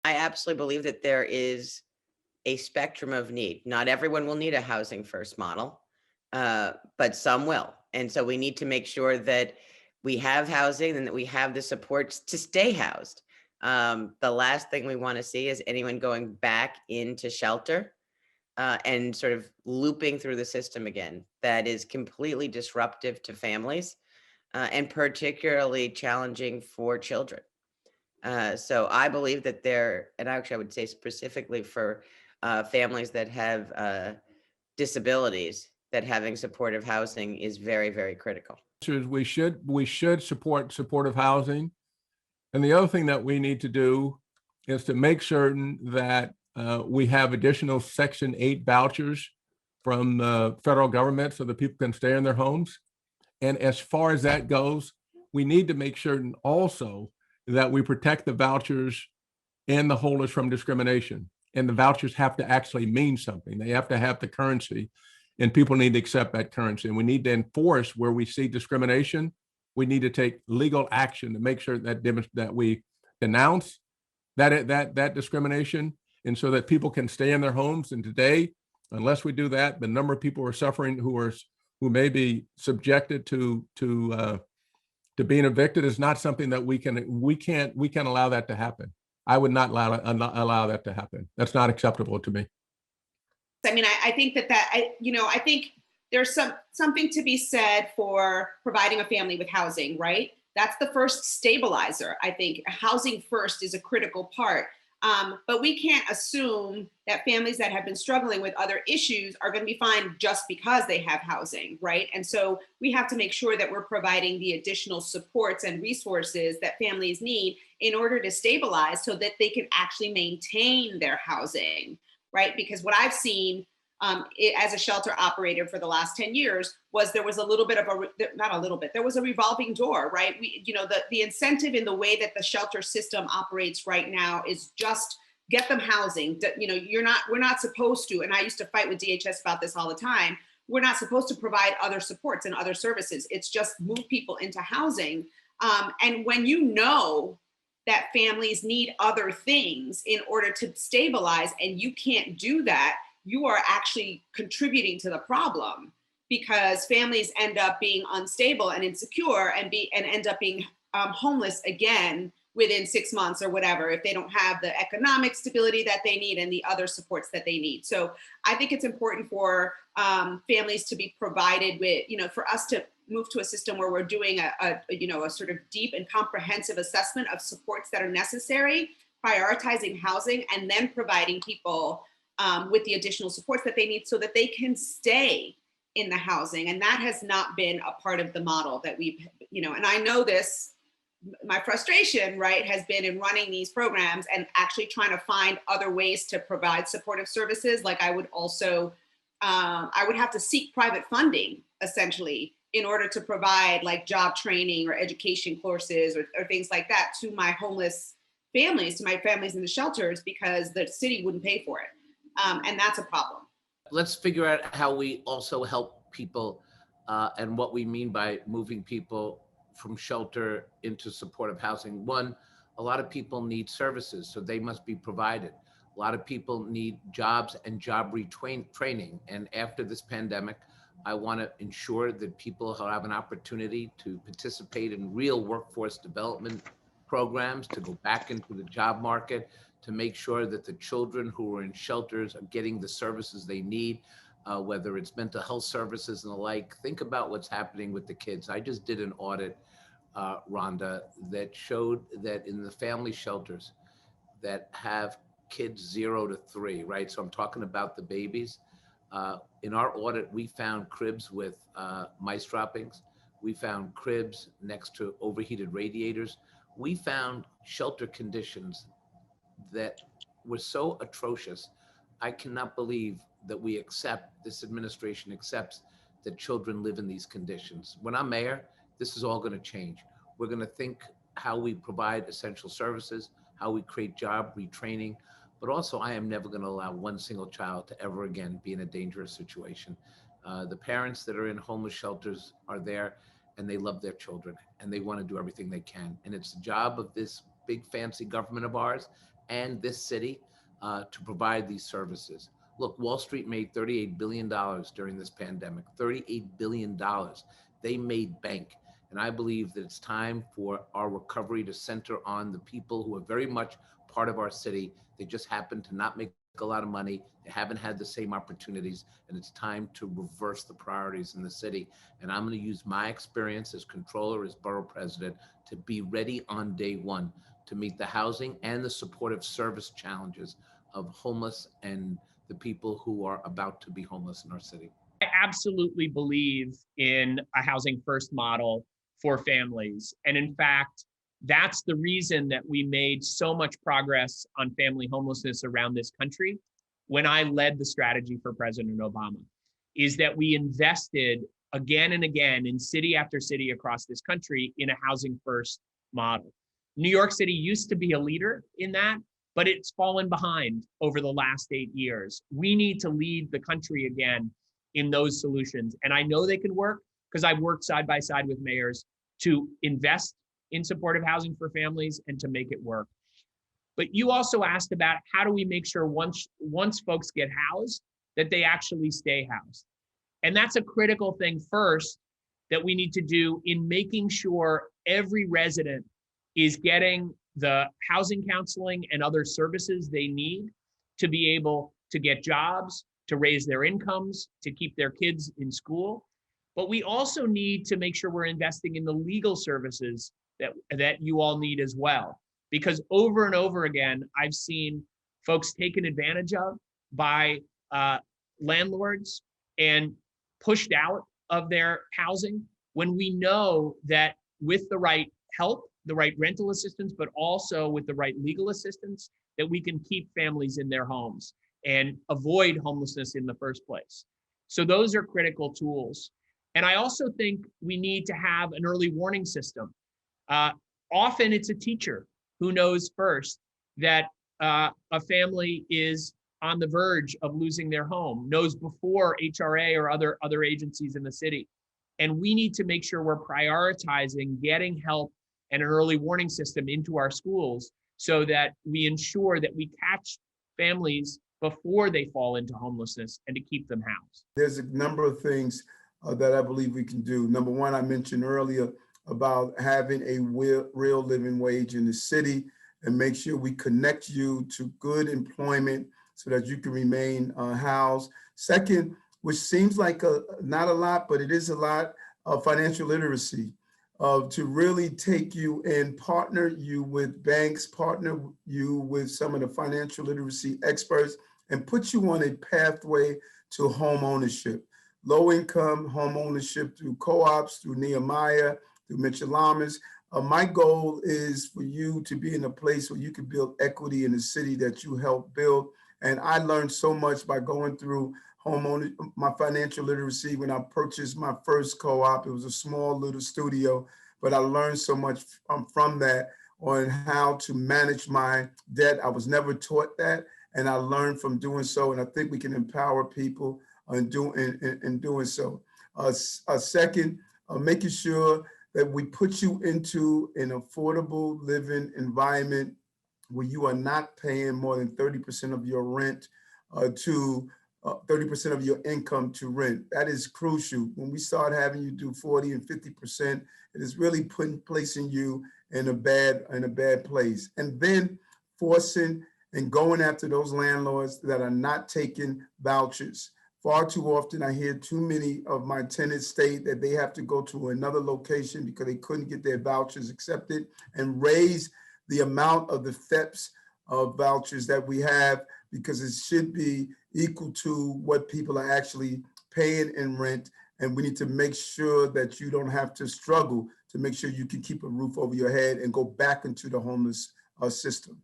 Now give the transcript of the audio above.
I absolutely believe that there is a spectrum of need. Not everyone will need a housing first model, but some will. And so we need to make sure that we have housing and that we have the supports to stay housed. The last thing we want to see is anyone going back into shelter and sort of looping through the system again. That is completely disruptive to families and particularly challenging for children. So I believe that there, and actually I would say specifically for families that have disabilities, that having supportive housing is very, very critical. Is we should support supportive housing. And the other thing that we need to do is to make certain that we have additional Section 8 vouchers from the federal government so that people can stay in their homes. And as far as that goes, we need to make certain also that we protect the vouchers and the holders from discrimination. And the vouchers have to actually mean something. They have to have the currency, and people need to accept that currency. And we need to enforce where we see discrimination. We need to take legal action to make sure that we denounce that discrimination, and so that people can stay in their homes. And today, unless we do that, the number of people who are suffering, who may be subjected to being evicted, is not something that we can't allow that to happen. I would not allow that to happen. That's not acceptable to me. I mean, I think I think there's something to be said for providing a family with housing, right? That's the first stabilizer. I think housing first is a critical part. But we can't assume that families that have been struggling with other issues are going to be fine just because they have housing, right? And so we have to make sure that we're providing the additional supports and resources that families need in order to stabilize so that they can actually maintain their housing, right? Because what I've seen as a shelter operator for the last 10 years was there was a little bit of there was a revolving door, right? The incentive in the way that the shelter system operates right now is just get them housing. We're not supposed to, and I used to fight with DHS about this all the time. We're not supposed to provide other supports and other services. It's just move people into housing. And when you know that families need other things in order to stabilize and you can't do that, you are actually contributing to the problem, because families end up being unstable and insecure and end up being homeless again within 6 months or whatever, if they don't have the economic stability that they need and the other supports that they need. So I think it's important for families to be provided with, for us to move to a system where we're doing a sort of deep and comprehensive assessment of supports that are necessary, prioritizing housing, and then providing people with the additional supports that they need so that they can stay in the housing. And that has not been a part of the model that we've, and I know this, my frustration, right, has been in running these programs and actually trying to find other ways to provide supportive services. Like I would have to seek private funding essentially in order to provide like job training or education courses or things like that to my homeless families, to my families in the shelters, because the city wouldn't pay for it. And that's a problem. Let's figure out how we also help people and what we mean by moving people from shelter into supportive housing. One, a lot of people need services, so they must be provided. A lot of people need jobs and job retraining. And after this pandemic, I want to ensure that people have an opportunity to participate in real workforce development programs, to go back into the job market, to make sure that the children who are in shelters are getting the services they need, whether it's mental health services and the like. Think about what's happening with the kids. I just did an audit, Rhonda, that showed that in the family shelters that have kids 0 to 3, right? So I'm talking about the babies. In our audit, we found cribs with mice droppings. We found cribs next to overheated radiators. We found shelter conditions that were so atrocious. I cannot believe that this administration accepts that children live in these conditions. When I'm mayor, this is all going to change. We're going to think how we provide essential services, how we create job retraining, but also I am never going to allow one single child to ever again be in a dangerous situation. The parents that are in homeless shelters are there and they love their children and they want to do everything they can. And it's the job of this big fancy government of ours and this city to provide these services. Look, Wall Street made $38 billion during this pandemic, $38 billion. They made bank. And I believe that it's time for our recovery to center on the people who are very much part of our city. They just happen to not make a lot of money. They haven't had the same opportunities. And it's time to reverse the priorities in the city. And I'm going to use my experience as controller, as borough president, to be ready on day one to meet the housing and the supportive service challenges of homeless and the people who are about to be homeless in our city. I absolutely believe in a housing first model for families. And in fact, that's the reason that we made so much progress on family homelessness around this country when I led the strategy for President Obama, is that we invested again and again in city after city across this country in a housing first model. New York City used to be a leader in that, but it's fallen behind over the last 8 years. We need to lead the country again in those solutions. And I know they can work because I've worked side by side with mayors to invest in supportive housing for families and to make it work. But you also asked about how do we make sure once folks get housed, that they actually stay housed. And that's a critical thing first that we need to do in making sure every resident is getting the housing counseling and other services they need to be able to get jobs, to raise their incomes, to keep their kids in school. But we also need to make sure we're investing in the legal services that you all need as well. Because over and over again, I've seen folks taken advantage of by landlords and pushed out of their housing when we know that with the right help, the right rental assistance, but also with the right legal assistance, that we can keep families in their homes and avoid homelessness in the first place. So those are critical tools. And I also think we need to have an early warning system. Often it's a teacher who knows first that a family is on the verge of losing their home, knows before HRA or other agencies in the city. And we need to make sure we're prioritizing getting help and an early warning system into our schools so that we ensure that we catch families before they fall into homelessness and to keep them housed. There's a number of things that I believe we can do. Number one, I mentioned earlier about having a real living wage in the city and make sure we connect you to good employment so that you can remain housed. Second, which seems like not a lot, but it is a lot, of financial literacy, to really take you and partner you with banks, partner you with some of the financial literacy experts, and put you on a pathway to home ownership, low income home ownership through co-ops, through Nehemiah, through Mitchell-Lamas. My goal is for you to be in a place where you can build equity in the city that you helped build. And I learned so much by going through my financial literacy when I purchased my first co-op. It was a small little studio, but I learned so much from that on how to manage my debt. I was never taught that, and I learned from doing so. And I think we can empower people in doing so. Second, making sure that we put you into an affordable living environment where you are not paying more than 30% of your rent to 30% of your income to rent. That is crucial. When we start having you do 40 and 50%, it is really placing you in a bad place. And then forcing and going after those landlords that are not taking vouchers. Far too often, I hear too many of my tenants state that they have to go to another location because they couldn't get their vouchers accepted, and raise the amount of the FEPS of vouchers that we have, because it should be equal to what people are actually paying in rent. And we need to make sure that you don't have to struggle to make sure you can keep a roof over your head and go back into the homeless system.